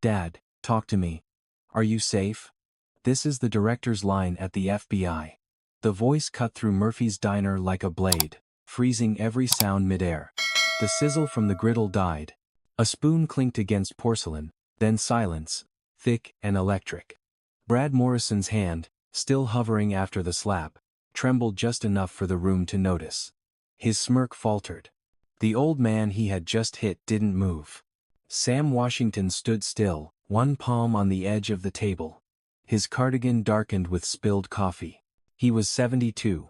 Dad, talk to me. Are you safe? This is the director's line at the FBI. The voice cut through Murphy's diner like a blade, freezing every sound midair. The sizzle from the griddle died. A spoon clinked against porcelain, then silence, thick and electric. Brad Morrison's hand, still hovering after the slap, trembled just enough for the room to notice. His smirk faltered. The old man he had just hit didn't move. Sam Washington stood still, one palm on the edge of the table. His cardigan darkened with spilled coffee. He was 72.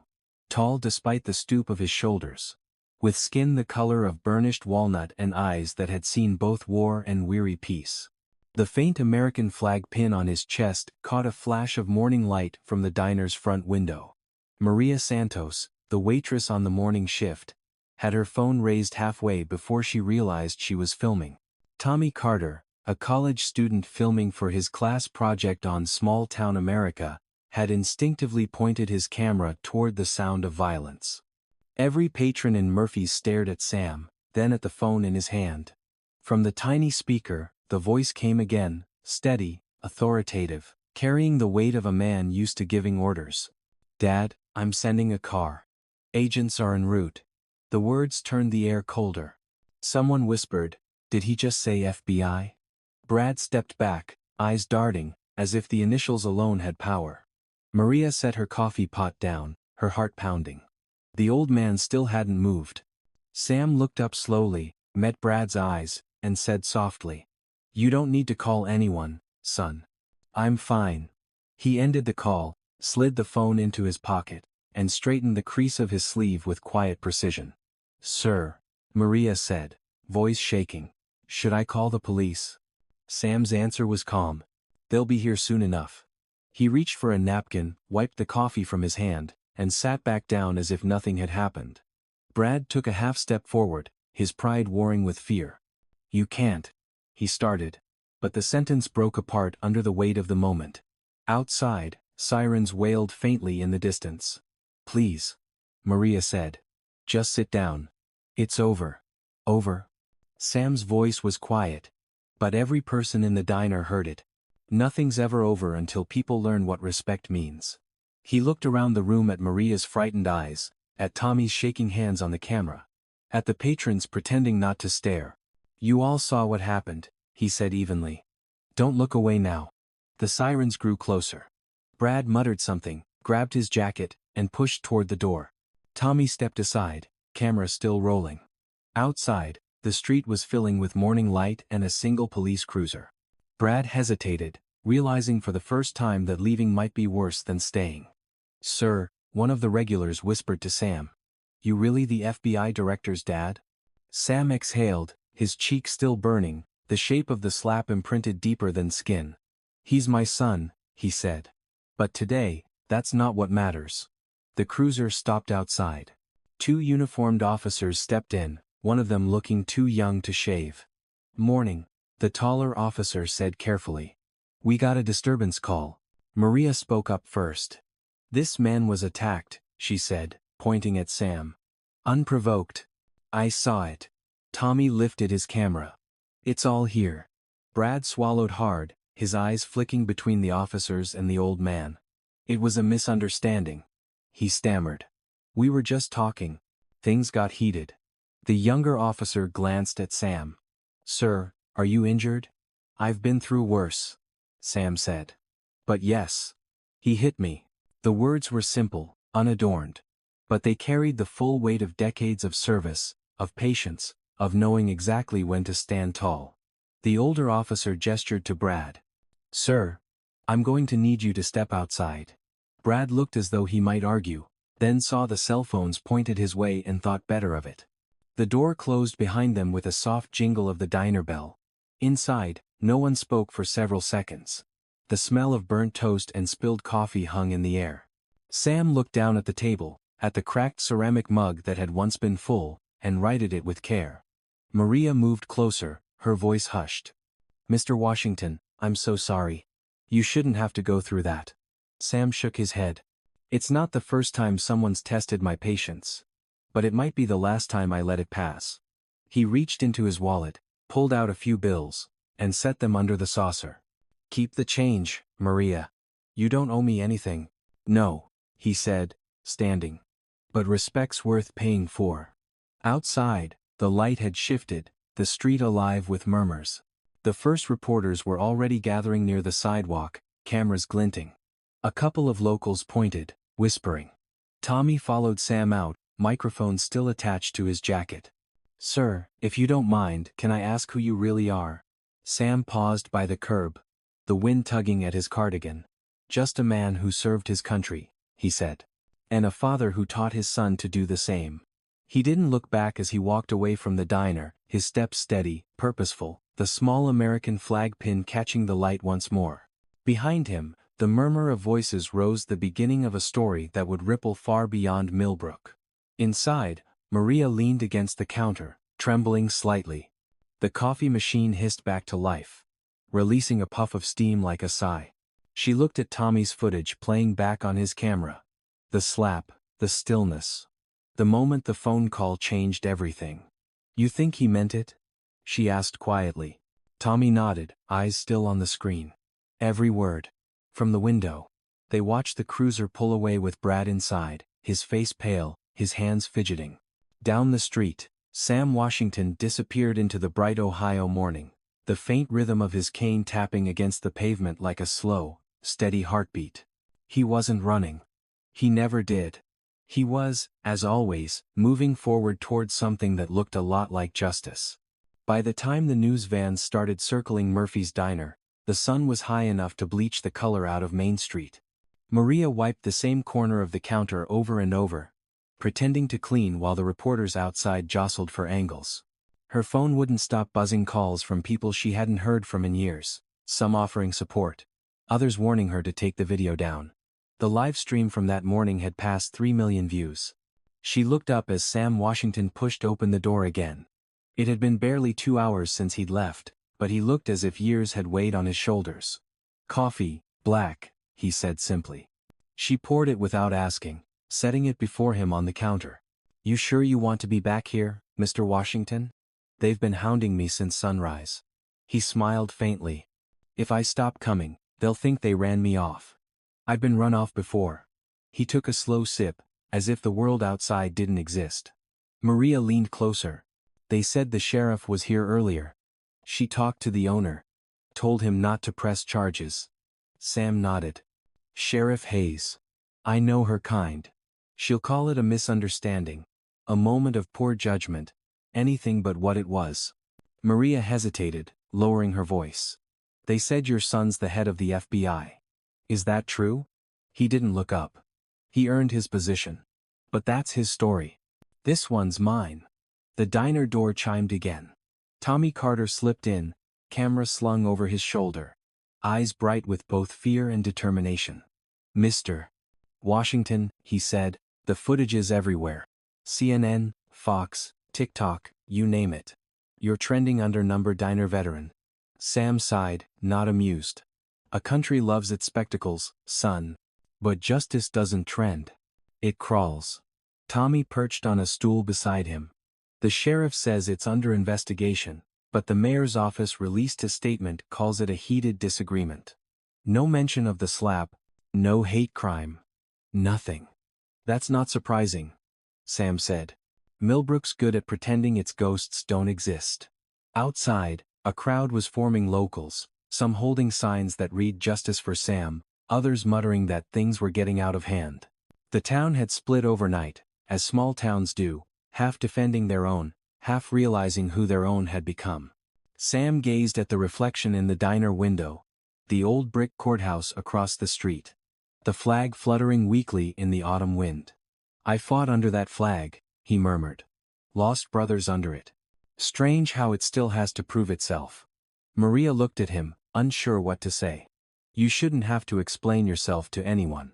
Tall despite the stoop of his shoulders. With skin the color of burnished walnut and eyes that had seen both war and weary peace. The faint American flag pin on his chest caught a flash of morning light from the diner's front window. Maria Santos, the waitress on the morning shift, had her phone raised halfway before she realized she was filming. Tommy Carter, a college student filming for his class project on small-town America, had instinctively pointed his camera toward the sound of violence. Every patron in Murphy's stared at Sam, then at the phone in his hand. From the tiny speaker, the voice came again, steady, authoritative, carrying the weight of a man used to giving orders. "Dad, I'm sending a car. Agents are en route." The words turned the air colder. Someone whispered, "Did he just say FBI?" Brad stepped back, eyes darting, as if the initials alone had power. Maria set her coffee pot down, her heart pounding. The old man still hadn't moved. Sam looked up slowly, met Brad's eyes, and said softly, "You don't need to call anyone, son. I'm fine." He ended the call, slid the phone into his pocket, and straightened the crease of his sleeve with quiet precision. "Sir," Maria said, voice shaking, "should I call the police?" Sam's answer was calm. "They'll be here soon enough." He reached for a napkin, wiped the coffee from his hand, and sat back down as if nothing had happened. Brad took a half step forward, his pride warring with fear. "You can't," he started. But the sentence broke apart under the weight of the moment. Outside, sirens wailed faintly in the distance. "Please," Maria said. "Just sit down. It's over." "Over?" Sam's voice was quiet. But every person in the diner heard it. Nothing's ever over until people learn what respect means. He looked around the room at Maria's frightened eyes, at Tommy's shaking hands on the camera, at the patrons pretending not to stare. "You all saw what happened," he said evenly. "Don't look away now." The sirens grew closer. Brad muttered something, grabbed his jacket, and pushed toward the door. Tommy stepped aside, camera still rolling. Outside, the street was filling with morning light and a single police cruiser. Brad hesitated, realizing for the first time that leaving might be worse than staying. "Sir," one of the regulars whispered to Sam. "You really the FBI director's dad?" Sam exhaled, his cheek still burning, the shape of the slap imprinted deeper than skin. "He's my son," he said. "But today, that's not what matters." The cruiser stopped outside. Two uniformed officers stepped in, one of them looking too young to shave. "Morning," the taller officer said carefully. "We got a disturbance call." Maria spoke up first. "This man was attacked," she said, pointing at Sam. "Unprovoked. I saw it." Tommy lifted his camera. "It's all here." Brad swallowed hard, his eyes flicking between the officers and the old man. "It was a misunderstanding," he stammered. "We were just talking. Things got heated." The younger officer glanced at Sam. "Sir, are you injured?" "I've been through worse," Sam said. "But yes. He hit me." The words were simple, unadorned. But they carried the full weight of decades of service, of patience, of knowing exactly when to stand tall. The older officer gestured to Brad. "Sir, I'm going to need you to step outside." Brad looked as though he might argue, then saw the cell phones pointed his way and thought better of it. The door closed behind them with a soft jingle of the diner bell. Inside, no one spoke for several seconds. The smell of burnt toast and spilled coffee hung in the air. Sam looked down at the table, at the cracked ceramic mug that had once been full, and righted it with care. Maria moved closer, her voice hushed. "Mr. Washington, I'm so sorry. You shouldn't have to go through that." Sam shook his head. "It's not the first time someone's tested my patience. But it might be the last time I let it pass." He reached into his wallet, pulled out a few bills. and set them under the saucer. "Keep the change, Maria. You don't owe me anything." "No," he said, standing. "But respect's worth paying for." Outside, the light had shifted, the street alive with murmurs. The first reporters were already gathering near the sidewalk, cameras glinting. A couple of locals pointed, whispering. Tommy followed Sam out, microphone still attached to his jacket. "Sir, if you don't mind, can I ask who you really are?" Sam paused by the curb, the wind tugging at his cardigan. "Just a man who served his country," he said. "And a father who taught his son to do the same." He didn't look back as he walked away from the diner, his steps steady, purposeful, the small American flag pin catching the light once more. Behind him, the murmur of voices rose, the beginning of a story that would ripple far beyond Millbrook. Inside, Maria leaned against the counter, trembling slightly. The coffee machine hissed back to life, releasing a puff of steam like a sigh. She looked at Tommy's footage playing back on his camera. The slap, the stillness. The moment the phone call changed everything. "You think he meant it?" she asked quietly. Tommy nodded, eyes still on the screen. Every word. From the window, they watched the cruiser pull away with Brad inside, his face pale, his hands fidgeting. Down the street, Sam Washington disappeared into the bright Ohio morning, the faint rhythm of his cane tapping against the pavement like a slow, steady heartbeat. He wasn't running. He never did. He was, as always, moving forward towards something that looked a lot like justice. By the time the news vans started circling Murphy's diner, the sun was high enough to bleach the color out of Main Street. Maria wiped the same corner of the counter over and over, pretending to clean while the reporters outside jostled for angles. Her phone wouldn't stop buzzing calls from people she hadn't heard from in years, some offering support, others warning her to take the video down. The live stream from that morning had passed 3 million views. She looked up as Sam Washington pushed open the door again. It had been barely 2 hours since he'd left, but he looked as if years had weighed on his shoulders. "Coffee, black," he said simply. She poured it without asking, setting it before him on the counter. "You sure you want to be back here, Mr. Washington? They've been hounding me since sunrise." He smiled faintly. "If I stop coming, they'll think they ran me off. I've been run off before." He took a slow sip, as if the world outside didn't exist. Maria leaned closer. "They said the sheriff was here earlier." She talked to the owner. "Told him not to press charges." Sam nodded. "Sheriff Hayes. I know her kind. She'll call it a misunderstanding. A moment of poor judgment. Anything but what it was." Maria hesitated, lowering her voice. "They said your son's the head of the FBI. Is that true?" He didn't look up. He earned his position. But that's his story. This one's mine. The diner door chimed again. Tommy Carter slipped in, camera slung over his shoulder. Eyes bright with both fear and determination. "Mr. Washington," he said, "the footage is everywhere. CNN, Fox, TikTok, you name it. You're trending under number diner veteran." Sam sighed, not amused. "A country loves its spectacles, son. But justice doesn't trend. It crawls." Tommy perched on a stool beside him. "The sheriff says it's under investigation, but the mayor's office released a statement, calls it a heated disagreement. No mention of the slap, no hate crime. Nothing." "That's not surprising," Sam said. "Millbrook's good at pretending its ghosts don't exist." Outside, a crowd was forming, locals, some holding signs that read "Justice for Sam," others muttering that things were getting out of hand. The town had split overnight, as small towns do, half defending their own, half realizing who their own had become. Sam gazed at the reflection in the diner window, the old brick courthouse across the street. The flag fluttering weakly in the autumn wind. "I fought under that flag," he murmured. "Lost brothers under it. Strange how it still has to prove itself." Maria looked at him, unsure what to say. "You shouldn't have to explain yourself to anyone."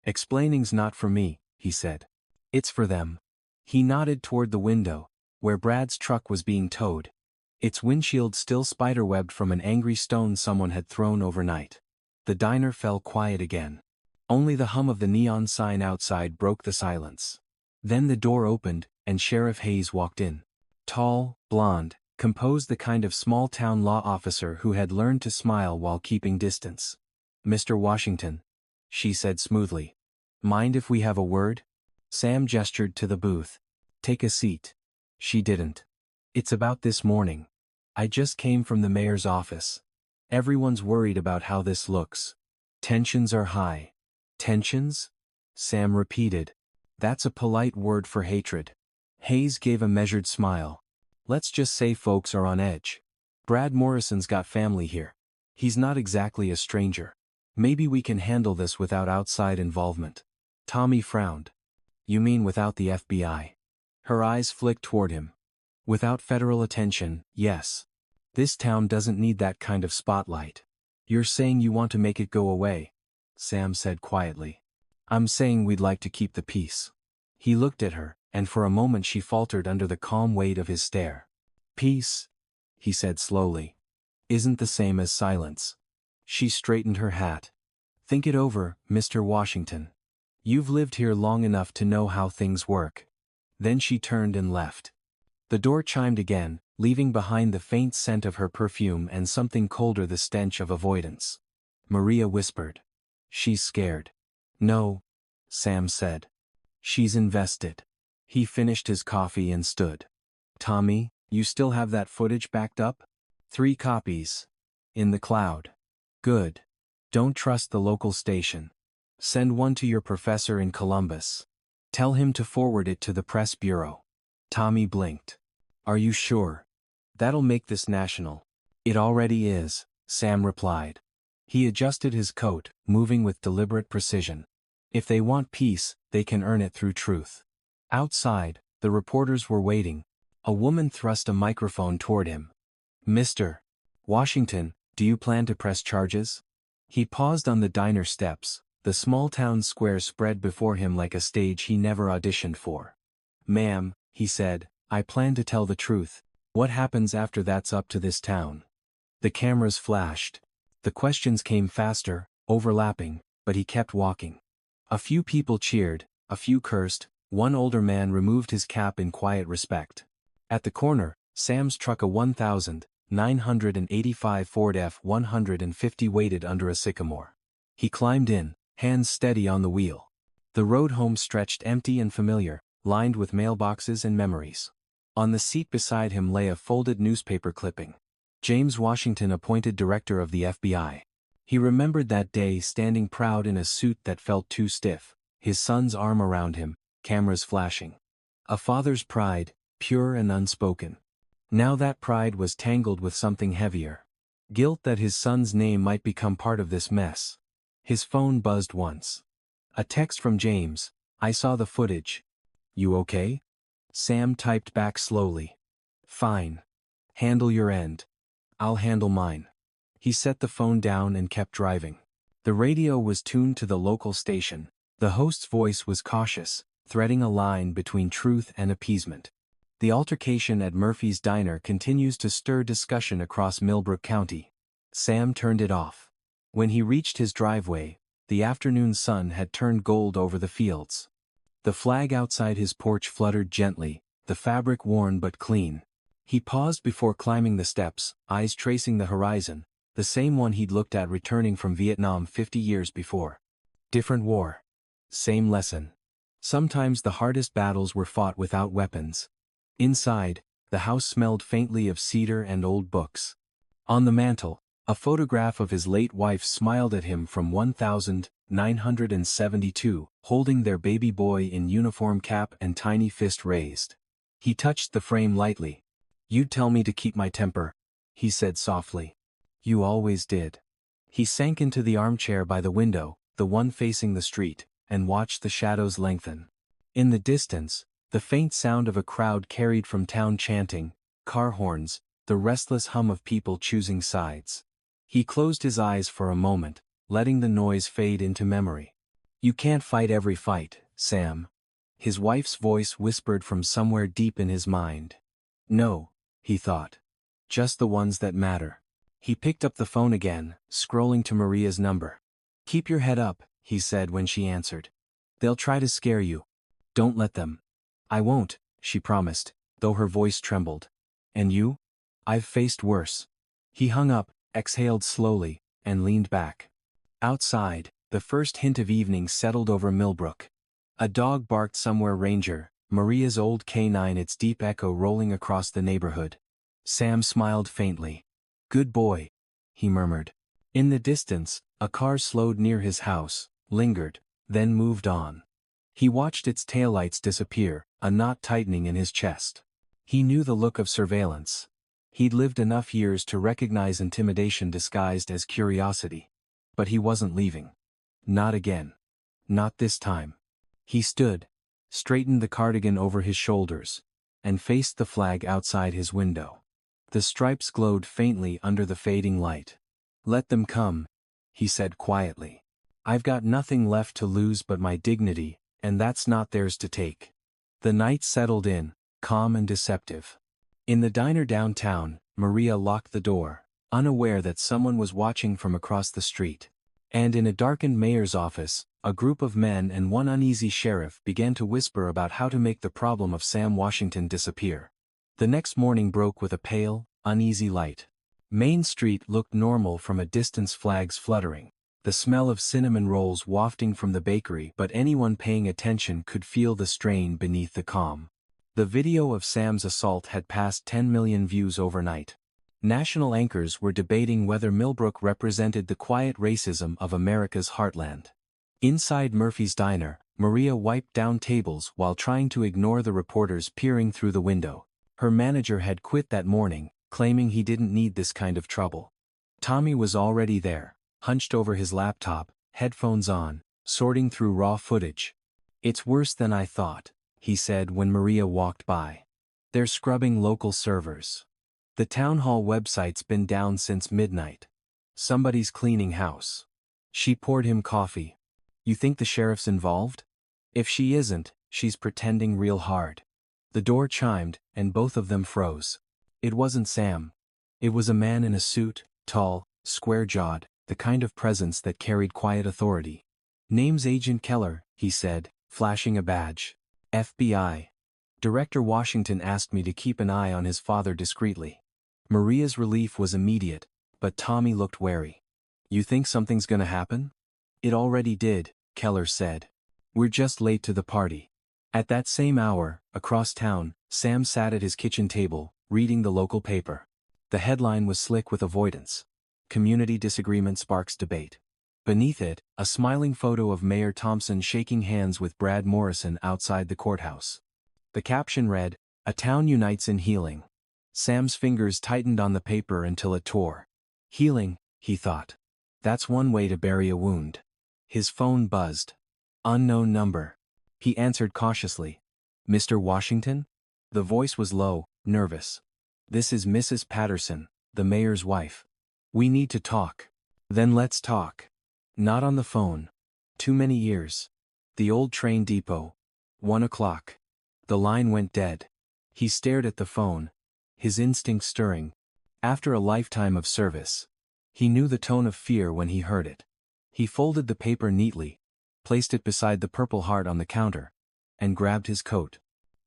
"Explaining's not for me," he said. "It's for them." He nodded toward the window, where Brad's truck was being towed, its windshield still spiderwebbed from an angry stone someone had thrown overnight. The diner fell quiet again. Only the hum of the neon sign outside broke the silence. Then the door opened, and Sheriff Hayes walked in. Tall, blonde, composed the kind of small-town law officer who had learned to smile while keeping distance. "Mr. Washington," she said smoothly. "Mind if we have a word?" Sam gestured to the booth. "Take a seat." She didn't. "It's about this morning. I just came from the mayor's office. Everyone's worried about how this looks. Tensions are high." "Tensions?" Sam repeated. "That's a polite word for hatred." Hayes gave a measured smile. "Let's just say folks are on edge. Brad Morrison's got family here. He's not exactly a stranger. Maybe we can handle this without outside involvement." Tommy frowned. "You mean without the FBI?" Her eyes flicked toward him. "Without federal attention, yes. This town doesn't need that kind of spotlight." "You're saying you want to make it go away," Sam said quietly. "I'm saying we'd like to keep the peace." He looked at her, and for a moment she faltered under the calm weight of his stare. "Peace," he said slowly, "isn't the same as silence." She straightened her hat. "Think it over, Mr. Washington. You've lived here long enough to know how things work." Then she turned and left. The door chimed again, leaving behind the faint scent of her perfume and something colder, the stench of avoidance. Maria whispered. "She's scared." "No," Sam said. "She's invested." He finished his coffee and stood. "Tommy, you still have that footage backed up?" "3 copies. In the cloud." "Good. Don't trust the local station. Send one to your professor in Columbus. Tell him to forward it to the press bureau." Tommy blinked. "Are you sure? That'll make this national." "It already is," Sam replied. He adjusted his coat, moving with deliberate precision. "If they want peace, they can earn it through truth." Outside, the reporters were waiting. A woman thrust a microphone toward him. "Mr. Washington, do you plan to press charges?" He paused on the diner steps, the small-town square spread before him like a stage he never auditioned for. "Ma'am," he said, "I plan to tell the truth. What happens after that's up to this town." The cameras flashed. The questions came faster, overlapping, but he kept walking. A few people cheered, a few cursed, one older man removed his cap in quiet respect. At the corner, Sam's truck, a 1985 Ford F-150, waited under a sycamore. He climbed in, hands steady on the wheel. The road home stretched empty and familiar, lined with mailboxes and memories. On the seat beside him lay a folded newspaper clipping. James Washington, appointed director of the FBI. He remembered that day, standing proud in a suit that felt too stiff, his son's arm around him, cameras flashing. A father's pride, pure and unspoken. Now that pride was tangled with something heavier. Guilt that his son's name might become part of this mess. His phone buzzed once. A text from James. "I saw the footage. You okay?" Sam typed back slowly. "Fine. Handle your end. I'll handle mine." He set the phone down and kept driving. The radio was tuned to the local station. The host's voice was cautious, threading a line between truth and appeasement. "The altercation at Murphy's Diner continues to stir discussion across Millbrook County." Sam turned it off. When he reached his driveway, the afternoon sun had turned gold over the fields. The flag outside his porch fluttered gently, the fabric worn but clean. He paused before climbing the steps, eyes tracing the horizon, the same one he'd looked at returning from Vietnam 50 years before. Different war. Same lesson. Sometimes the hardest battles were fought without weapons. Inside, the house smelled faintly of cedar and old books. On the mantel, a photograph of his late wife smiled at him from 1972, holding their baby boy in uniform, cap and tiny fist raised. He touched the frame lightly. "You'd tell me to keep my temper," he said softly. "You always did." He sank into the armchair by the window, the one facing the street, and watched the shadows lengthen. In the distance, the faint sound of a crowd carried from town chanting, car horns, the restless hum of people choosing sides. He closed his eyes for a moment, letting the noise fade into memory. "You can't fight every fight, Sam." His wife's voice whispered from somewhere deep in his mind. "No," he thought. "Just the ones that matter." He picked up the phone again, scrolling to Maria's number. "Keep your head up," he said when she answered. "They'll try to scare you. Don't let them." "I won't," she promised, though her voice trembled. "And you?" I've faced worse. He hung up, exhaled slowly, and leaned back. Outside, the first hint of evening settled over Millbrook. A dog barked somewhere. Ranger, Maria's old canine, its deep echo rolling across the neighborhood. Sam smiled faintly. Good boy, he murmured. In the distance, a car slowed near his house, lingered, then moved on. He watched its taillights disappear, a knot tightening in his chest. He knew the look of surveillance. He'd lived enough years to recognize intimidation disguised as curiosity. But he wasn't leaving. Not again. Not this time. He stood, straightened the cardigan over his shoulders, and faced the flag outside his window. The stripes glowed faintly under the fading light. Let them come, he said quietly. I've got nothing left to lose but my dignity, and that's not theirs to take. The night settled in, calm and deceptive. In the diner downtown, Maria locked the door, unaware that someone was watching from across the street. And in a darkened mayor's office, a group of men and one uneasy sheriff began to whisper about how to make the problem of Sam Washington disappear. The next morning broke with a pale, uneasy light. Main Street looked normal from a distance, flags fluttering, the smell of cinnamon rolls wafting from the bakery, but anyone paying attention could feel the strain beneath the calm. The video of Sam's assault had passed 10 million views overnight. National anchors were debating whether Millbrook represented the quiet racism of America's heartland. Inside Murphy's diner, Maria wiped down tables while trying to ignore the reporters peering through the window. Her manager had quit that morning, claiming he didn't need this kind of trouble. Tommy was already there, hunched over his laptop, headphones on, sorting through raw footage. It's worse than I thought, he said when Maria walked by. They're scrubbing local servers. The town hall website's been down since midnight. Somebody's cleaning house. She poured him coffee. You think the sheriff's involved? If she isn't, she's pretending real hard. The door chimed, and both of them froze. It wasn't Sam. It was a man in a suit, tall, square-jawed, the kind of presence that carried quiet authority. Name's Agent Keller, he said, flashing a badge. FBI. Director Washington asked me to keep an eye on his father discreetly. Maria's relief was immediate, but Tommy looked wary. You think something's gonna happen? It already did, Keller said. We're just late to the party. At that same hour, across town, Sam sat at his kitchen table, reading the local paper. The headline was slick with avoidance. Community disagreement sparks debate. Beneath it, a smiling photo of Mayor Thompson shaking hands with Brad Morrison outside the courthouse. The caption read, "A town unites in healing." Sam's fingers tightened on the paper until it tore. Healing, he thought. That's one way to bury a wound. His phone buzzed. Unknown number. He answered cautiously. Mr. Washington? The voice was low, nervous. This is Mrs. Patterson, the mayor's wife. We need to talk. Then let's talk. Not on the phone. Too many years. The old train depot. 1 o'clock. The line went dead. He stared at the phone, his instincts stirring. After a lifetime of service, he knew the tone of fear when he heard it. He folded the paper neatly, placed it beside the Purple Heart on the counter, and grabbed his coat.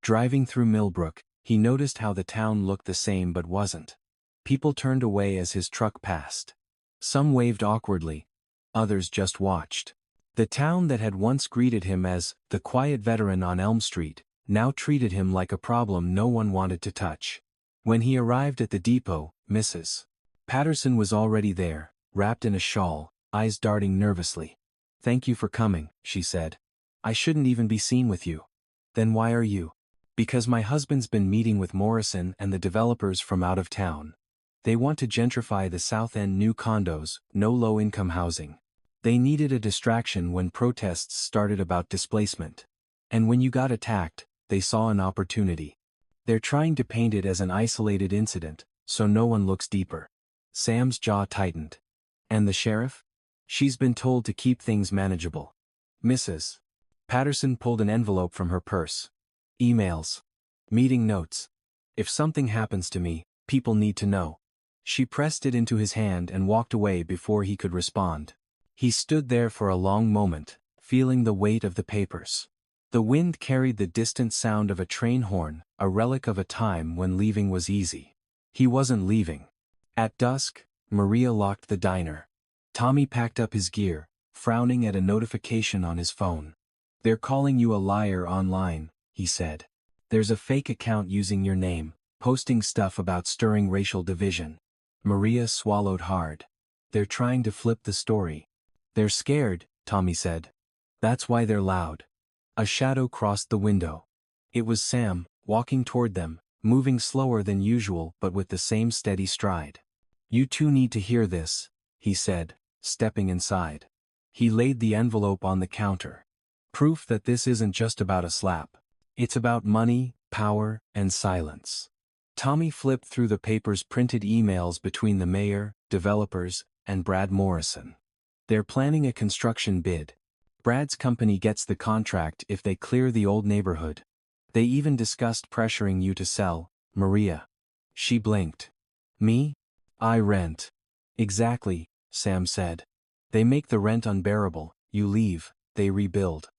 Driving through Millbrook, he noticed how the town looked the same but wasn't. People turned away as his truck passed. Some waved awkwardly, others just watched. The town that had once greeted him as the quiet veteran on Elm Street now treated him like a problem no one wanted to touch. When he arrived at the depot, Mrs. Patterson was already there, wrapped in a shawl, eyes darting nervously. "Thank you for coming," she said. "I shouldn't even be seen with you." "Then why are you?" "Because my husband's been meeting with Morrison and the developers from out of town. They want to gentrify the South End, new condos, no low-income housing. They needed a distraction when protests started about displacement. And when you got attacked, they saw an opportunity. They're trying to paint it as an isolated incident, so no one looks deeper." Sam's jaw tightened. "And the sheriff?" "She's been told to keep things manageable." Mrs. Patterson pulled an envelope from her purse. "Emails. Meeting notes. If something happens to me, people need to know." She pressed it into his hand and walked away before he could respond. He stood there for a long moment, feeling the weight of the papers. The wind carried the distant sound of a train horn, a relic of a time when leaving was easy. He wasn't leaving. At dusk, Maria locked the diner. Tommy packed up his gear, frowning at a notification on his phone. "They're calling you a liar online," he said. "There's a fake account using your name, posting stuff about stirring racial division." Maria swallowed hard. "They're trying to flip the story." "They're scared," Tommy said. "That's why they're loud." A shadow crossed the window. It was Sam, walking toward them, moving slower than usual but with the same steady stride. "You two need to hear this," he said, stepping inside. He laid the envelope on the counter. "Proof that this isn't just about a slap. It's about money, power, and silence." Tommy flipped through the paper's printed emails between the mayor, developers, and Brad Morrison. "They're planning a construction bid. Brad's company gets the contract if they clear the old neighborhood. They even discussed pressuring you to sell, Maria." She blinked. "Me? I rent." "Exactly," Sam said. "They make the rent unbearable, you leave, they rebuild.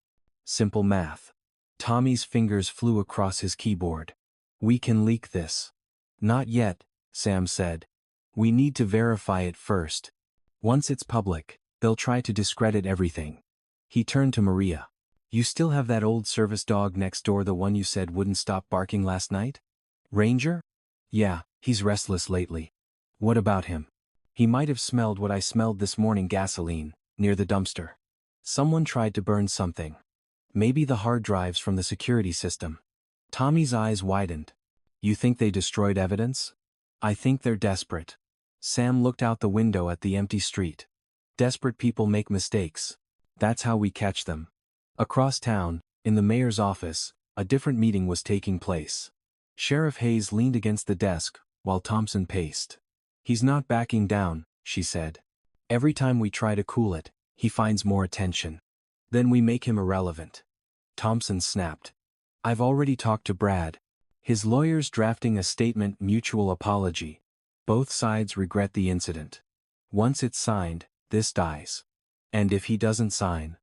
Simple math." Tommy's fingers flew across his keyboard. "We can leak this." "Not yet," Sam said. "We need to verify it first. Once it's public, they'll try to discredit everything." He turned to Maria. "You still have that old service dog next door, the one you said wouldn't stop barking last night?" "Ranger?" "Yeah, he's restless lately." "What about him?" "He might have smelled what I smelled this morning, gasoline, near the dumpster. Someone tried to burn something. Maybe the hard drives from the security system." Tommy's eyes widened. "You think they destroyed evidence?" "I think they're desperate." Sam looked out the window at the empty street. "Desperate people make mistakes. That's how we catch them." Across town, in the mayor's office, a different meeting was taking place. Sheriff Hayes leaned against the desk, while Thompson paced. "He's not backing down," she said. "Every time we try to cool it, he finds more attention. Then we make him irrelevant." Thompson snapped. "I've already talked to Brad. His lawyer's drafting a statement mutual apology. Both sides regret the incident. Once it's signed, this dies. And if he doesn't sign..."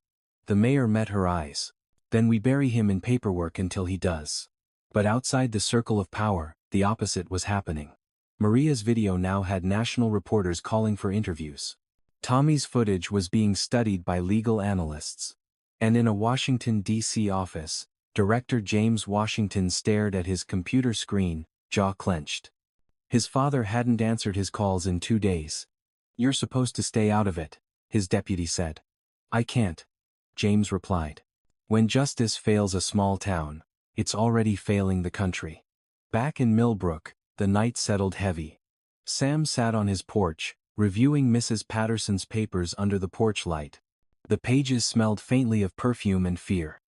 The mayor met her eyes. "Then we bury him in paperwork until he does." But outside the circle of power, the opposite was happening. Maria's video now had national reporters calling for interviews. Tommy's footage was being studied by legal analysts. And in a Washington, D.C. office, Director James Washington stared at his computer screen, jaw clenched. His father hadn't answered his calls in 2 days. "You're supposed to stay out of it," his deputy said. "I can't," James replied. "When justice fails a small town, it's already failing the country." Back in Millbrook, the night settled heavy. Sam sat on his porch, reviewing Mrs. Patterson's papers under the porch light. The pages smelled faintly of perfume and fear.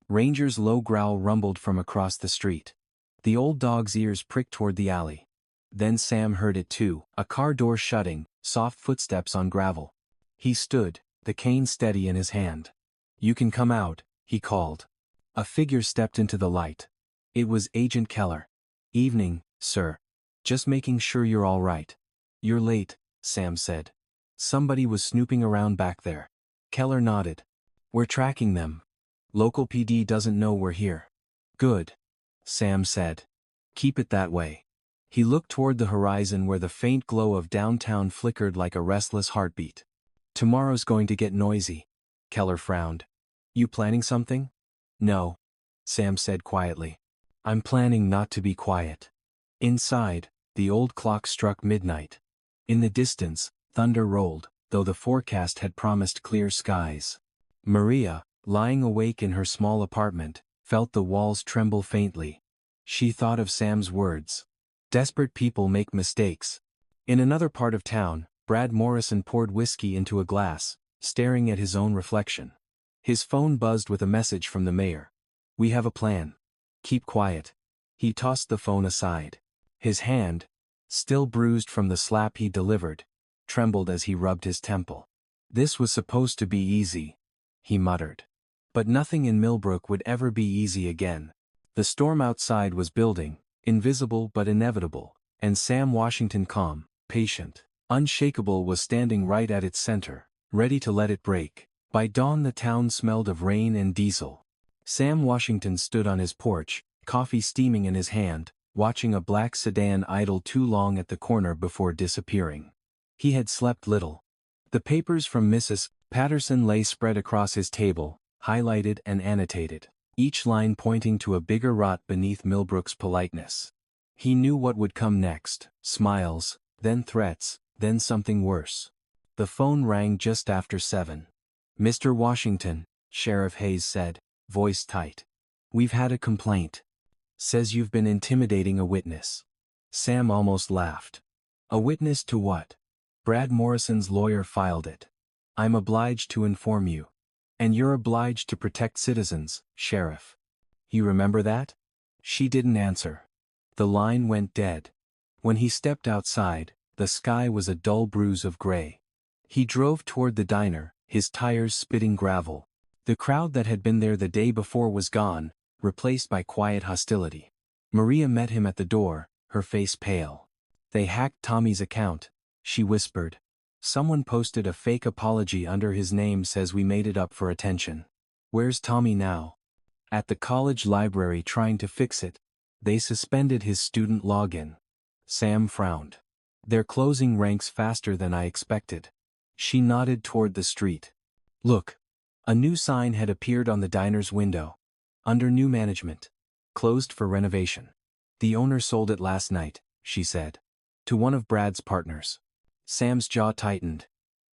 Ranger's low growl rumbled from across the street. The old dog's ears pricked toward the alley. Then Sam heard it too, a car door shutting, soft footsteps on gravel. He stood, the cane steady in his hand. "You can come out," he called. A figure stepped into the light. It was Agent Keller. "Evening, sir. Just making sure you're all right." "You're late," Sam said. "Somebody was snooping around back there." Keller nodded. "We're tracking them. Local PD doesn't know we're here." "Good," Sam said. "Keep it that way." He looked toward the horizon where the faint glow of downtown flickered like a restless heartbeat. "Tomorrow's going to get noisy." Keller frowned. "You planning something?" "No," Sam said quietly. "I'm planning not to be quiet." Inside, the old clock struck midnight. In the distance, thunder rolled, though the forecast had promised clear skies. Maria, lying awake in her small apartment, felt the walls tremble faintly. She thought of Sam's words. Desperate people make mistakes. In another part of town, Brad Morrison poured whiskey into a glass, staring at his own reflection. His phone buzzed with a message from the mayor. "We have a plan. Keep quiet." He tossed the phone aside. His hand, still bruised from the slap he delivered, trembled as he rubbed his temple. "This was supposed to be easy," he muttered. But nothing in Millbrook would ever be easy again. The storm outside was building, invisible but inevitable, and Sam Washington, calm, patient, unshakable, was standing right at its center, ready to let it break. By dawn the town smelled of rain and diesel. Sam Washington stood on his porch, coffee steaming in his hand, watching a black sedan idle too long at the corner before disappearing. He had slept little. The papers from Mrs. Patterson lay spread across his table, highlighted and annotated, each line pointing to a bigger rot beneath Millbrook's politeness. He knew what would come next: smiles, then threats, then something worse. The phone rang just after 7. "Mr. Washington," Sheriff Hayes said, voice tight. "We've had a complaint. Says you've been intimidating a witness." Sam almost laughed. "A witness to what?" "Brad Morrison's lawyer filed it. I'm obliged to inform you." "And you're obliged to protect citizens, Sheriff. You remember that?" She didn't answer. The line went dead. When he stepped outside, the sky was a dull bruise of gray. He drove toward the diner, his tires spitting gravel. The crowd that had been there the day before was gone, replaced by quiet hostility. Maria met him at the door, her face pale. "They hacked Tommy's account," she whispered. "Someone posted a fake apology under his name, says we made it up for attention." "Where's Tommy now?" "At the college library trying to fix it. They suspended his student login." Sam frowned. "They're closing ranks faster than I expected." She nodded toward the street. "Look." A new sign had appeared on the diner's window. "Under new management. Closed for renovation. The owner sold it last night," she said. "To one of Brad's partners." Sam's jaw tightened.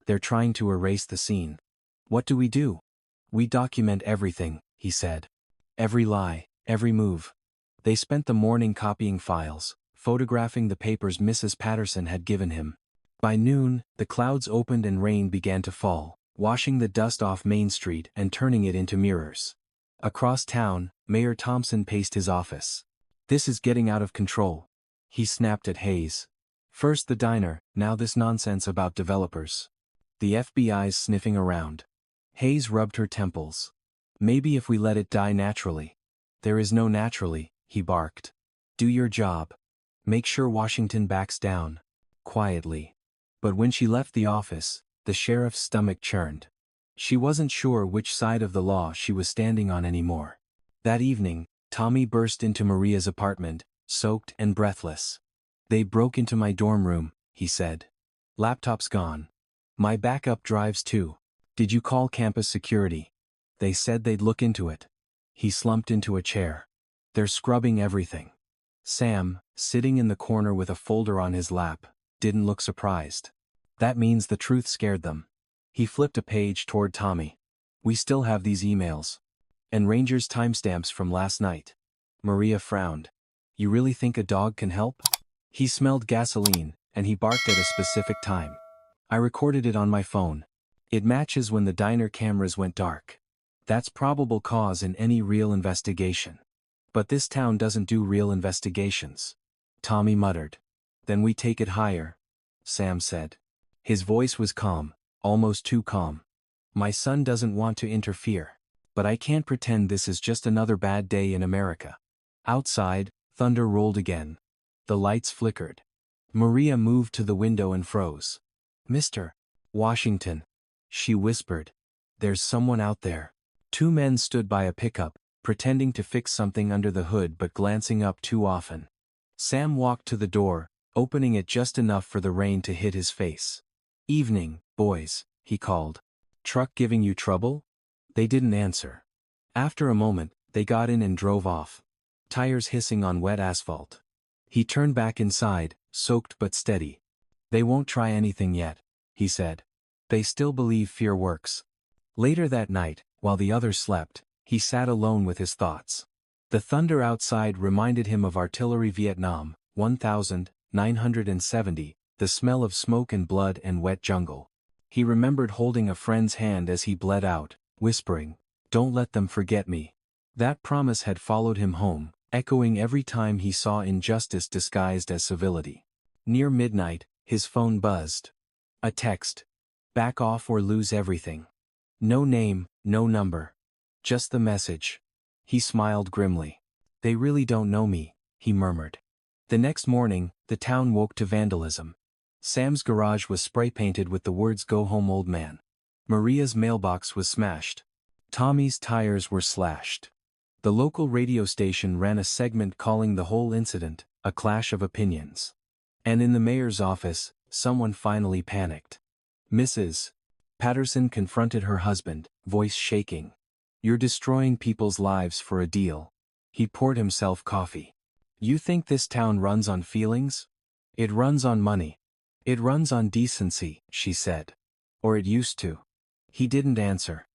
"They're trying to erase the scene." "What do we do?" "We document everything," he said. "Every lie, every move." They spent the morning copying files, photographing the papers Mrs. Patterson had given him. By noon, the clouds opened and rain began to fall, washing the dust off Main Street and turning it into mirrors. Across town, Mayor Thompson paced his office. "This is getting out of control," he snapped at Hayes. "First the diner, now this nonsense about developers. The FBI's sniffing around." Hayes rubbed her temples. "Maybe if we let it die naturally." "There is no naturally," he barked. "Do your job. Make sure Washington backs down." Quietly. But when she left the office, the sheriff's stomach churned. She wasn't sure which side of the law she was standing on anymore. That evening, Tommy burst into Maria's apartment, soaked and breathless. "They broke into my dorm room," he said. "Laptop's gone. My backup drives too. Did you call campus security?" "They said they'd look into it." He slumped into a chair. "They're scrubbing everything." Sam, sitting in the corner with a folder on his lap, didn't look surprised. "That means the truth scared them." He flipped a page toward Tommy. "We still have these emails. And Ranger's timestamps from last night." Maria frowned. "You really think a dog can help?" He smelled gasoline, and he barked at a specific time. "I recorded it on my phone. It matches when the diner cameras went dark. That's probable cause in any real investigation. But this town doesn't do real investigations." Tommy muttered. "Then we take it higher," Sam said. His voice was calm, almost too calm. "My son doesn't want to interfere. But I can't pretend this is just another bad day in America." Outside, thunder rolled again. The lights flickered. Maria moved to the window and froze. "Mr. Washington," she whispered. "There's someone out there." Two men stood by a pickup, pretending to fix something under the hood but glancing up too often. Sam walked to the door, opening it just enough for the rain to hit his face. "Evening, boys," he called. "Truck giving you trouble?" They didn't answer. After a moment, they got in and drove off. Tires hissing on wet asphalt. He turned back inside, soaked but steady. "They won't try anything yet," he said. "They still believe fear works." Later that night, while the others slept, he sat alone with his thoughts. The thunder outside reminded him of Artillery Vietnam, 1970, the smell of smoke and blood and wet jungle. He remembered holding a friend's hand as he bled out, whispering, "Don't let them forget me." That promise had followed him home, echoing every time he saw injustice disguised as civility. Near midnight, his phone buzzed. A text. "Back off or lose everything." No name, no number. Just the message. He smiled grimly. "They really don't know me," he murmured. The next morning, the town woke to vandalism. Sam's garage was spray-painted with the words "Go home, old man." Maria's mailbox was smashed. Tommy's tires were slashed. The local radio station ran a segment calling the whole incident A clash of opinions. And in the mayor's office, someone finally panicked. Mrs. Patterson confronted her husband, voice shaking. "You're destroying people's lives for a deal." He poured himself coffee. "You think this town runs on feelings? It runs on money. It runs on decency," she said. "Or it used to." He didn't answer.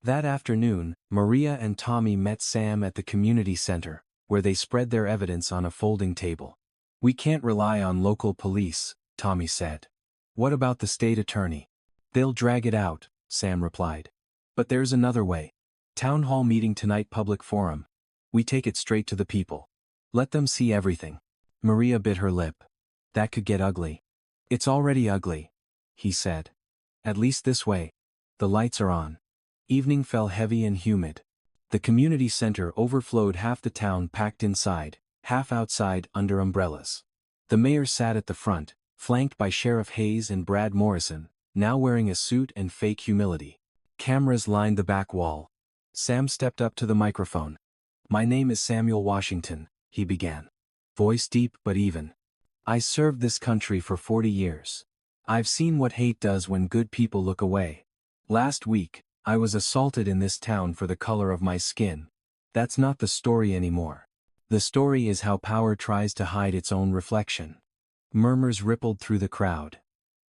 That afternoon, Maria and Tommy met Sam at the community center, where they spread their evidence on a folding table. "We can't rely on local police," Tommy said. "What about the state attorney?" "They'll drag it out," Sam replied. "But there's another way. Town hall meeting tonight, public forum. We take it straight to the people. Let them see everything." Maria bit her lip. "That could get ugly." "It's already ugly," he said. "At least this way. The lights are on." Evening fell heavy and humid. The community center overflowed, half the town packed inside, half outside under umbrellas. The mayor sat at the front, flanked by Sheriff Hayes and Brad Morrison, now wearing a suit and fake humility. Cameras lined the back wall. Sam stepped up to the microphone. "My name is Samuel Washington," he began. Voice deep but even. "I served this country for 40 years. I've seen what hate does when good people look away. Last week, I was assaulted in this town for the color of my skin. That's not the story anymore. The story is how power tries to hide its own reflection." Murmurs rippled through the crowd.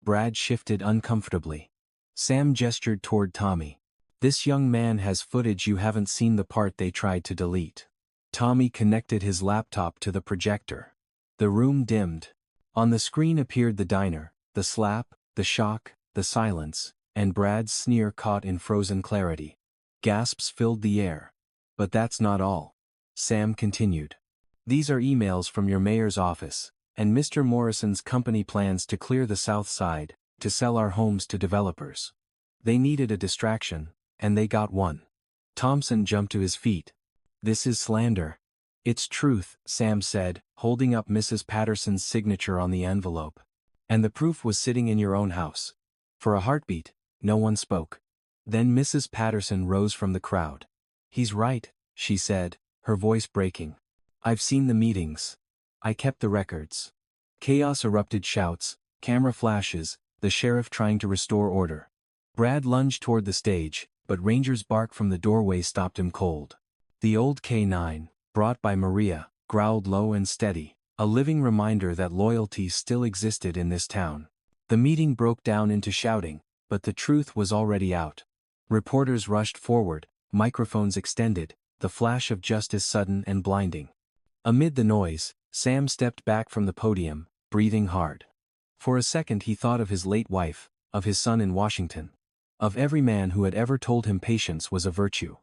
Brad shifted uncomfortably. Sam gestured toward Tommy. "This young man has footage you haven't seen, the part they tried to delete." Tommy connected his laptop to the projector. The room dimmed. On the screen appeared the diner, the slap, the shock, the silence, and Brad's sneer caught in frozen clarity. Gasps filled the air. "But that's not all," Sam continued. "These are emails from your mayor's office, and Mr. Morrison's company plans to clear the south side, to sell our homes to developers. They needed a distraction, and they got one." Thompson jumped to his feet. "This is slander." "It's truth," Sam said, holding up Mrs. Patterson's signature on the envelope. "And the proof was sitting in your own house." For a heartbeat, no one spoke. Then Mrs. Patterson rose from the crowd. "He's right," she said, her voice breaking. "I've seen the meetings. I kept the records." Chaos erupted: shouts, camera flashes, the sheriff trying to restore order. Brad lunged toward the stage, but Ranger's bark from the doorway stopped him cold. The old K9, brought by Maria, growled low and steady, a living reminder that loyalty still existed in this town. The meeting broke down into shouting, but the truth was already out. Reporters rushed forward, microphones extended, the flash of justice sudden and blinding. Amid the noise, Sam stepped back from the podium, breathing hard. For a second he thought of his late wife, of his son in Washington. Of every man who had ever told him patience was a virtue.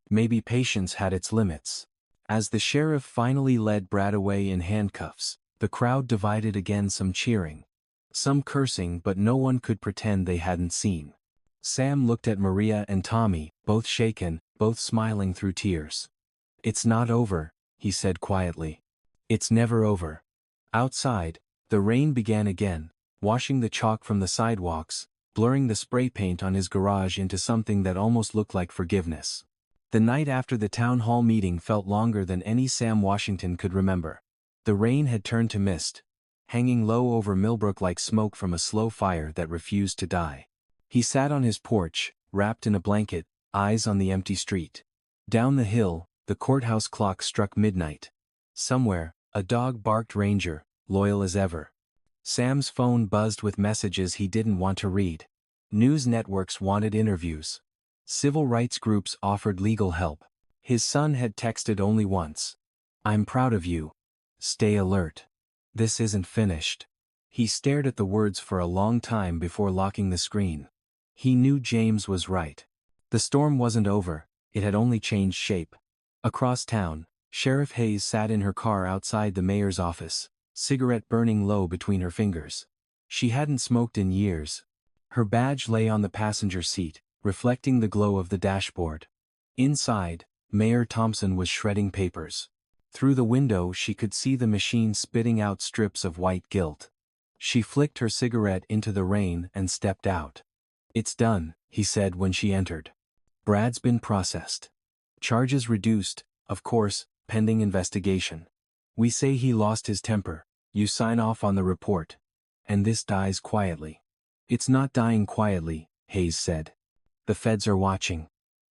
Maybe patience had its limits. As the sheriff finally led Brad away in handcuffs, the crowd divided again, some cheering, some cursing, but no one could pretend they hadn't seen. Sam looked at Maria and Tommy, both shaken, both smiling through tears. "It's not over," he said quietly. "It's never over." Outside, the rain began again, washing the chalk from the sidewalks, blurring the spray paint on his garage into something that almost looked like forgiveness. The night after the town hall meeting felt longer than any Sam Washington could remember. The rain had turned to mist, hanging low over Millbrook like smoke from a slow fire that refused to die. He sat on his porch, wrapped in a blanket, eyes on the empty street. Down the hill, the courthouse clock struck midnight. Somewhere, a dog barked Ranger, loyal as ever. Sam's phone buzzed with messages he didn't want to read. News networks wanted interviews. Civil rights groups offered legal help. His son had texted only once. "I'm proud of you. Stay alert. This isn't finished." He stared at the words for a long time before locking the screen. He knew James was right. The storm wasn't over, it had only changed shape. Across town, Sheriff Hayes sat in her car outside the mayor's office, cigarette burning low between her fingers. She hadn't smoked in years. Her badge lay on the passenger seat, reflecting the glow of the dashboard. Inside, Mayor Thompson was shredding papers. Through the window she could see the machine spitting out strips of white gilt. She flicked her cigarette into the rain and stepped out. "It's done," he said when she entered. "Brad's been processed. Charges reduced, of course, pending investigation. We say he lost his temper. You sign off on the report. And this dies quietly. It's not dying quietly, Hayes said. The feds are watching.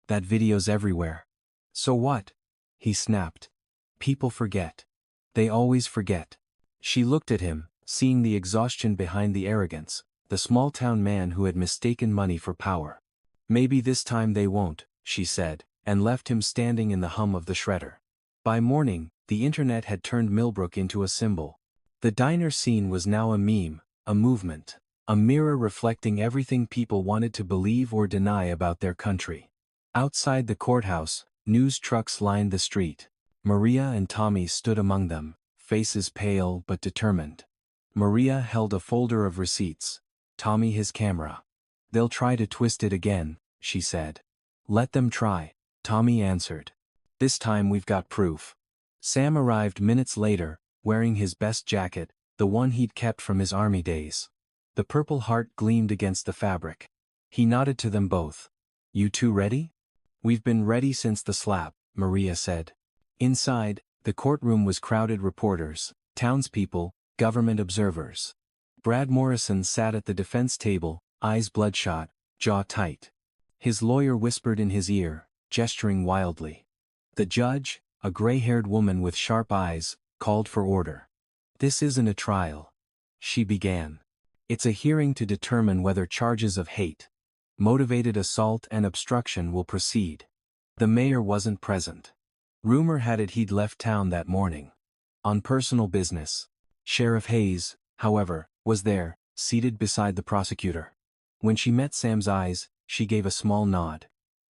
That video's everywhere. So what? He snapped. People forget. They always forget. She looked at him, seeing the exhaustion behind the arrogance, the small-town man who had mistaken money for power. Maybe this time they won't, she said, and left him standing in the hum of the shredder. By morning, the internet had turned Millbrook into a symbol. The diner scene was now a meme, a movement, a mirror reflecting everything people wanted to believe or deny about their country. Outside the courthouse, news trucks lined the street. Maria and Tommy stood among them, faces pale but determined. Maria held a folder of receipts, Tommy his camera. They'll try to twist it again, she said. Let them try, Tommy answered. This time we've got proof. Sam arrived minutes later, wearing his best jacket, the one he'd kept from his army days. The Purple Heart gleamed against the fabric. He nodded to them both. You two ready? We've been ready since the slap, Maria said. Inside, the courtroom was crowded reporters, townspeople, government observers. Brad Morrison sat at the defense table, eyes bloodshot, jaw tight. His lawyer whispered in his ear, gesturing wildly. The judge, a gray-haired woman with sharp eyes, called for order. This isn't a trial, she began. It's a hearing to determine whether charges of hate, motivated assault and obstruction will proceed. The mayor wasn't present. Rumor had it he'd left town that morning. On personal business. Sheriff Hayes, however, was there, seated beside the prosecutor. When she met Sam's eyes, she gave a small nod.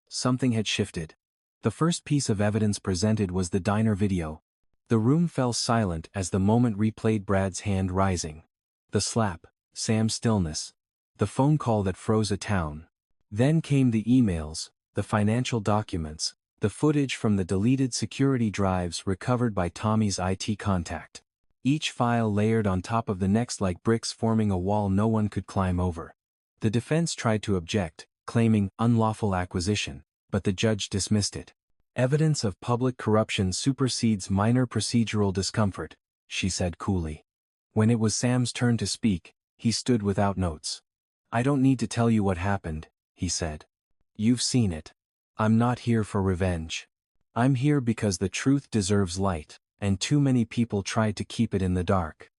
Something had shifted. The first piece of evidence presented was the diner video. The room fell silent as the moment replayed Brad's hand rising. The slap, Sam's stillness. The phone call that froze a town. Then came the emails, the financial documents, the footage from the deleted security drives recovered by Tommy's IT contact. Each file layered on top of the next like bricks forming a wall no one could climb over. The defense tried to object, claiming unlawful acquisition, but the judge dismissed it. Evidence of public corruption supersedes minor procedural discomfort, she said coolly. When it was Sam's turn to speak, he stood without notes. I don't need to tell you what happened, he said. You've seen it. I'm not here for revenge. I'm here because the truth deserves light, and too many people tried to keep it in the dark.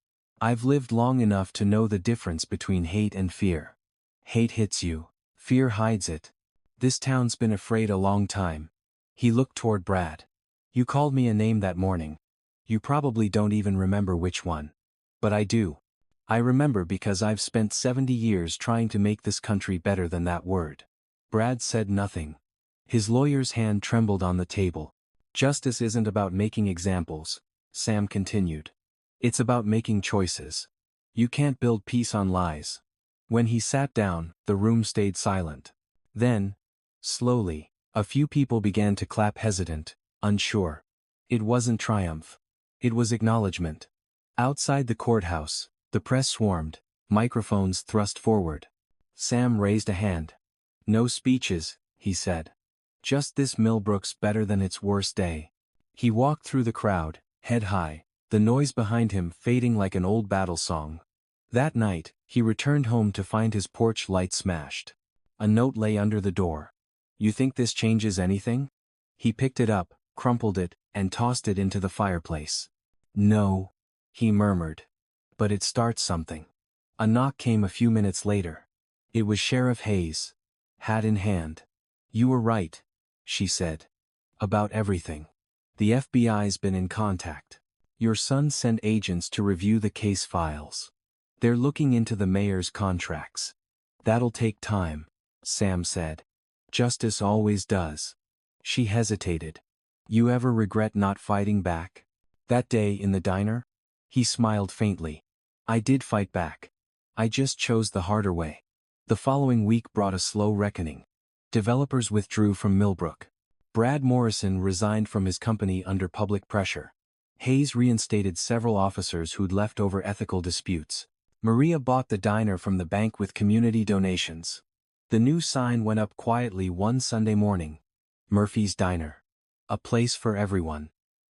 I've lived long enough to know the difference between hate and fear. Hate hits you, fear hides it. This town's been afraid a long time. He looked toward Brad. You called me a name that morning. You probably don't even remember which one. But I do. I remember because I've spent 70 years trying to make this country better than that word. Brad said nothing. His lawyer's hand trembled on the table. Justice isn't about making examples, Sam continued. It's about making choices. You can't build peace on lies. When he sat down, the room stayed silent. Then, slowly, a few people began to clap hesitant, unsure. It wasn't triumph. It was acknowledgement. Outside the courthouse, the press swarmed, microphones thrust forward. Sam raised a hand. No speeches, he said. Just this Millbrook's better than its worst day. He walked through the crowd, head high, the noise behind him fading like an old battle song. That night, he returned home to find his porch light smashed. A note lay under the door. You think this changes anything? He picked it up, crumpled it, and tossed it into the fireplace. No, he murmured. But it starts something. A knock came a few minutes later. It was Sheriff Hayes, hat in hand. You were right, she said. About everything. The FBI's been in contact. Your son sent agents to review the case files. They're looking into the mayor's contracts. That'll take time, Sam said. Justice always does. She hesitated. You ever regret not fighting back? That day in the diner? He smiled faintly. I did fight back. I just chose the harder way. The following week brought a slow reckoning. Developers withdrew from Millbrook. Brad Morrison resigned from his company under public pressure. Hayes reinstated several officers who'd left over ethical disputes. Maria bought the diner from the bank with community donations. The new sign went up quietly one Sunday morning. Murphy's Diner. A place for everyone.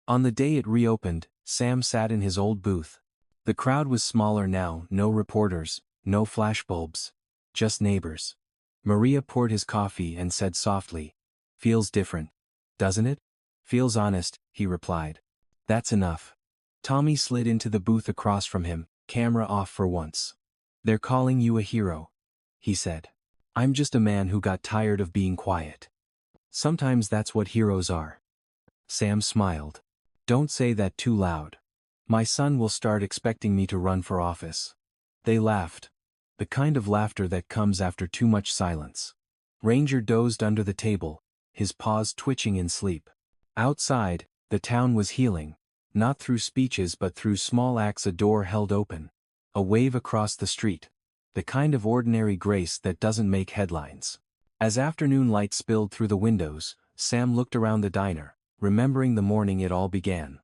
On the day it reopened, Sam sat in his old booth. The crowd was smaller now, no reporters, no flashbulbs. Just neighbors. Maria poured his coffee and said softly, "Feels different. Doesn't it?" "Feels honest," he replied. "That's enough." Tommy slid into the booth across from him, camera off for once. "They're calling you a hero," he said. "I'm just a man who got tired of being quiet. Sometimes that's what heroes are." Sam smiled. "Don't say that too loud. My son will start expecting me to run for office." They laughed. The kind of laughter that comes after too much silence. Ranger dozed under the table, his paws twitching in sleep. Outside, the town was healing, not through speeches but through small acts. A door held open. A wave across the street. The kind of ordinary grace that doesn't make headlines. As afternoon light spilled through the windows, Sam looked around the diner, remembering the morning it all began.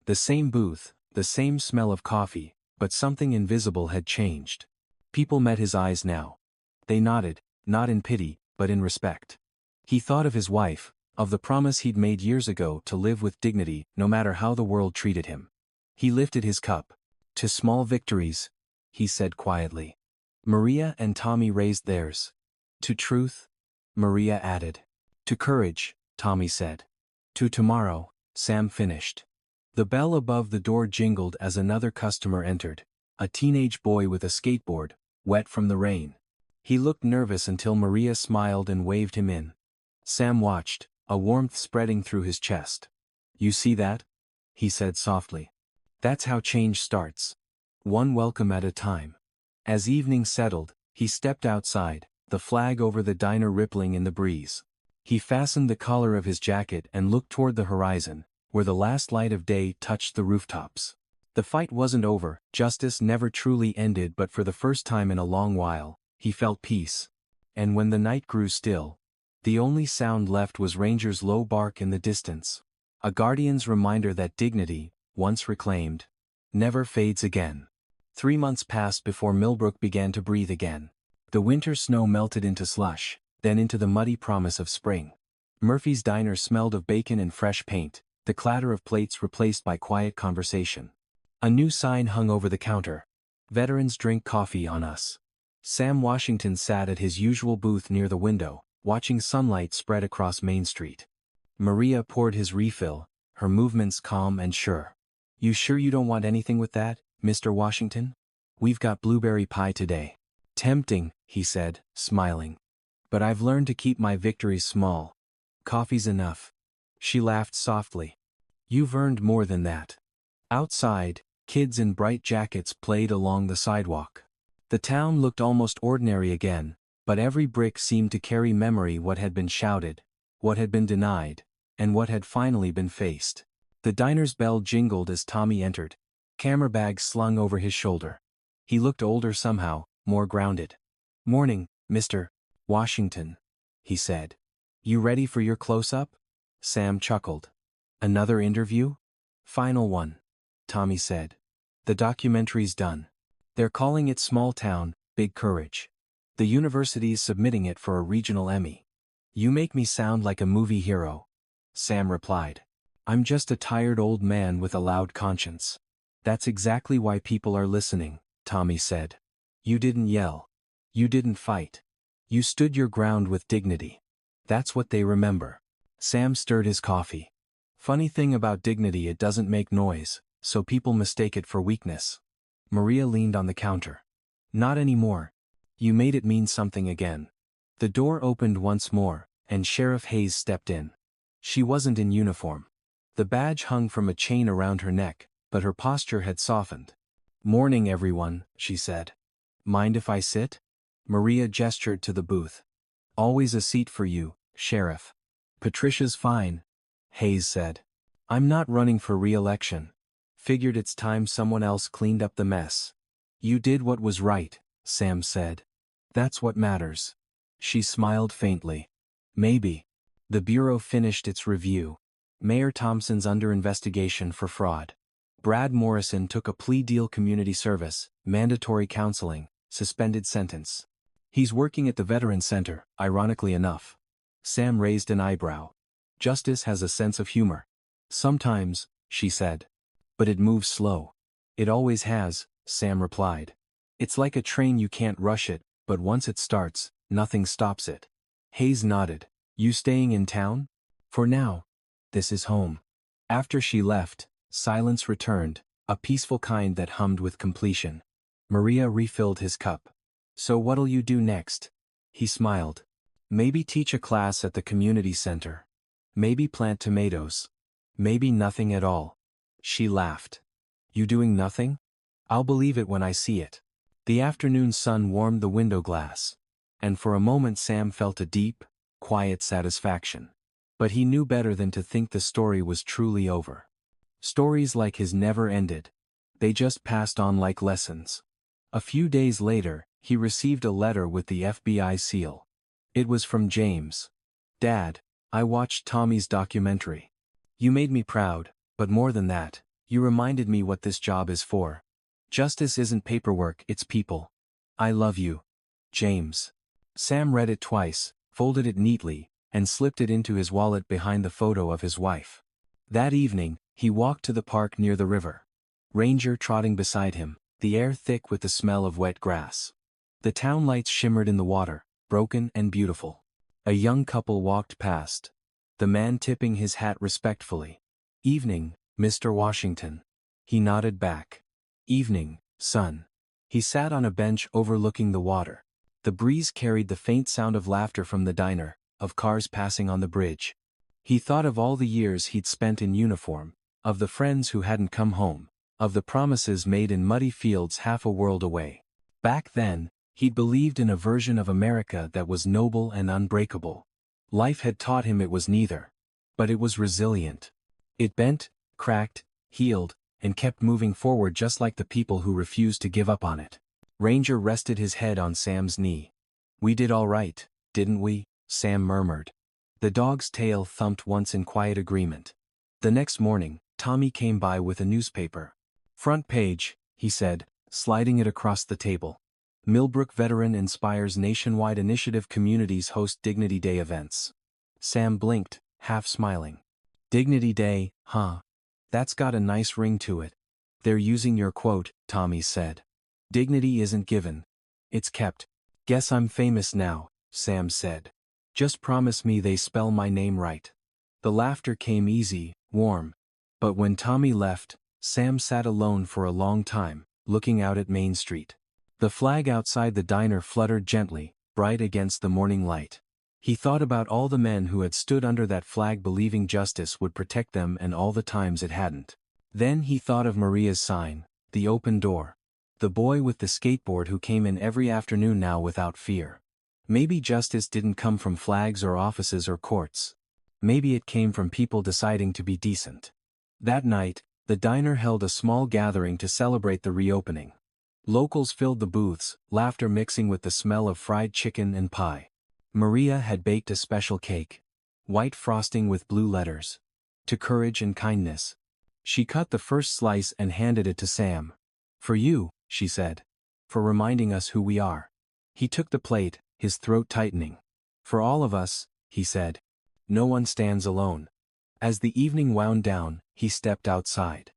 The same booth, the same smell of coffee, but something invisible had changed. People met his eyes now. They nodded, not in pity, but in respect. He thought of his wife, of the promise he'd made years ago to live with dignity no matter how the world treated him. He lifted his cup. "To small victories," he said quietly. Maria and Tommy raised theirs. "To truth," Maria added. "To courage," Tommy said. "To tomorrow," Sam finished. The bell above the door jingled as another customer entered, a teenage boy with a skateboard, wet from the rain. He looked nervous until Maria smiled and waved him in. Sam watched, a warmth spreading through his chest. "You see that?" he said softly. "That's how change starts. One welcome at a time." As evening settled, he stepped outside, the flag over the diner rippling in the breeze. He fastened the collar of his jacket and looked toward the horizon, where the last light of day touched the rooftops. The fight wasn't over, justice never truly ended, but for the first time in a long while, he felt peace. And when the night grew still, the only sound left was Ranger's low bark in the distance. A guardian's reminder that dignity, once reclaimed, never fades again. 3 months passed before Millbrook began to breathe again. The winter snow melted into slush, then into the muddy promise of spring. Murphy's diner smelled of bacon and fresh paint, the clatter of plates replaced by quiet conversation. A new sign hung over the counter. "Veterans drink coffee on us." Sam Washington sat at his usual booth near the window, watching sunlight spread across Main Street. Maria poured his refill, her movements calm and sure. "You sure you don't want anything with that, Mr. Washington? We've got blueberry pie today." "Tempting," he said, smiling. "But I've learned to keep my victories small. Coffee's enough." She laughed softly. "You've earned more than that." Outside, kids in bright jackets played along the sidewalk. The town looked almost ordinary again, but every brick seemed to carry memory: what had been shouted, what had been denied, and what had finally been faced. The diner's bell jingled as Tommy entered, camera bag slung over his shoulder. He looked older somehow, more grounded. "Morning, Mr. Washington," he said. "You ready for your close-up?" Sam chuckled. "Another interview?" "Final one," Tommy said. "The documentary's done. They're calling it Small Town, Big Courage. The university's submitting it for a regional Emmy." "You make me sound like a movie hero," Sam replied. "I'm just a tired old man with a loud conscience." "That's exactly why people are listening," Tommy said. "You didn't yell. You didn't fight. You stood your ground with dignity. That's what they remember." Sam stirred his coffee. "Funny thing about dignity, it doesn't make noise, so people mistake it for weakness." Maria leaned on the counter. "Not anymore. You made it mean something again." The door opened once more, and Sheriff Hayes stepped in. She wasn't in uniform. The badge hung from a chain around her neck, but her posture had softened. "Morning, everyone," she said. "Mind if I sit?" Maria gestured to the booth. "Always a seat for you, Sheriff." "Patricia's fine," Hayes said. "I'm not running for re-election. Figured it's time someone else cleaned up the mess." "You did what was right," Sam said. "That's what matters." She smiled faintly. "Maybe." The Bureau finished its review. Mayor Thompson's under investigation for fraud. Brad Morrison took a plea deal: community service, mandatory counseling, suspended sentence. He's working at the Veterans Center, ironically enough. Sam raised an eyebrow. "Justice has a sense of humor." "Sometimes," she said. But it moves slow. It always has, Sam replied. It's like a train, you can't rush it, but once it starts, nothing stops it. Hayes nodded. You staying in town? For now. This is home. After she left, silence returned, a peaceful kind that hummed with completion. Maria refilled his cup. So what'll you do next? He smiled. Maybe teach a class at the community center. Maybe plant tomatoes. Maybe nothing at all. She laughed. You doing nothing? I'll believe it when I see it. The afternoon sun warmed the window glass. And for a moment Sam felt a deep, quiet satisfaction. But he knew better than to think the story was truly over. Stories like his never ended. They just passed on like lessons. A few days later, he received a letter with the FBI seal. It was from James. Dad, I watched Tommy's documentary. You made me proud, but more than that, you reminded me what this job is for. Justice isn't paperwork, it's people. I love you. James. Sam read it twice, folded it neatly, and slipped it into his wallet behind the photo of his wife. That evening, he walked to the park near the river. Ranger trotting beside him, the air thick with the smell of wet grass. The town lights shimmered in the water, broken and beautiful. A young couple walked past. The man tipping his hat respectfully. Evening, Mr. Washington. He nodded back. Evening, son. He sat on a bench overlooking the water. The breeze carried the faint sound of laughter from the diner, of cars passing on the bridge. He thought of all the years he'd spent in uniform, of the friends who hadn't come home, of the promises made in muddy fields half a world away. Back then, he'd believed in a version of America that was noble and unbreakable. Life had taught him it was neither. But it was resilient. It bent, cracked, healed, and kept moving forward just like the people who refused to give up on it. Ranger rested his head on Sam's knee. We did all right, didn't we? Sam murmured. The dog's tail thumped once in quiet agreement. The next morning, Tommy came by with a newspaper. Front page, he said, sliding it across the table. Millbrook veteran inspires nationwide initiative, communities host Dignity Day events. Sam blinked, half smiling. Dignity Day, huh? That's got a nice ring to it. They're using your quote, Tommy said. Dignity isn't given. It's kept. Guess I'm famous now, Sam said. Just promise me they spell my name right. The laughter came easy, warm. But when Tommy left, Sam sat alone for a long time, looking out at Main Street. The flag outside the diner fluttered gently, bright against the morning light. He thought about all the men who had stood under that flag believing justice would protect them and all the times it hadn't. Then he thought of Maria's sign, the open door. The boy with the skateboard who came in every afternoon now without fear. Maybe justice didn't come from flags or offices or courts. Maybe it came from people deciding to be decent. That night, the diner held a small gathering to celebrate the reopening. Locals filled the booths, laughter mixing with the smell of fried chicken and pie. Maria had baked a special cake. White frosting with blue letters. To courage and kindness. She cut the first slice and handed it to Sam. For you, she said. For reminding us who we are. He took the plate, his throat tightening. For all of us, he said. No one stands alone. As the evening wound down, he stepped outside.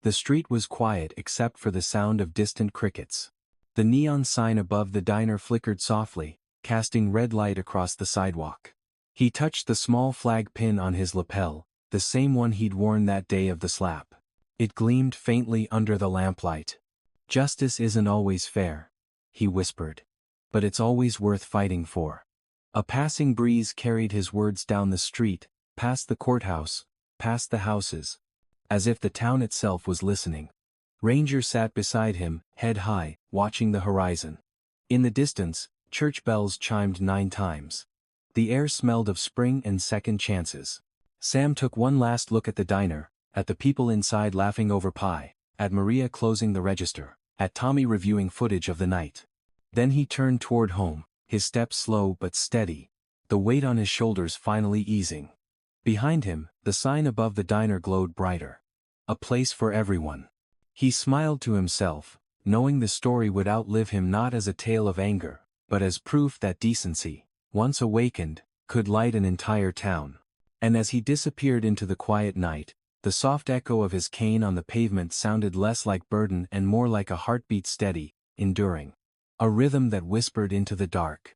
The street was quiet except for the sound of distant crickets. The neon sign above the diner flickered softly, casting red light across the sidewalk. He touched the small flag pin on his lapel, the same one he'd worn that day of the slap. It gleamed faintly under the lamplight. Justice isn't always fair, he whispered. But it's always worth fighting for. A passing breeze carried his words down the street, past the courthouse, past the houses. As if the town itself was listening. Ranger sat beside him, head high, watching the horizon. In the distance, church bells chimed 9 times. The air smelled of spring and second chances. Sam took one last look at the diner, at the people inside laughing over pie, at Maria closing the register, at Tommy reviewing footage of the night. Then he turned toward home, his steps slow but steady, the weight on his shoulders finally easing. Behind him, the sign above the diner glowed brighter. A place for everyone. He smiled to himself, knowing the story would outlive him not as a tale of anger, but as proof that decency, once awakened, could light an entire town. And as he disappeared into the quiet night, The soft echo of his cane on the pavement sounded less like burden and more like a heartbeat steady, enduring. A rhythm that whispered into the dark.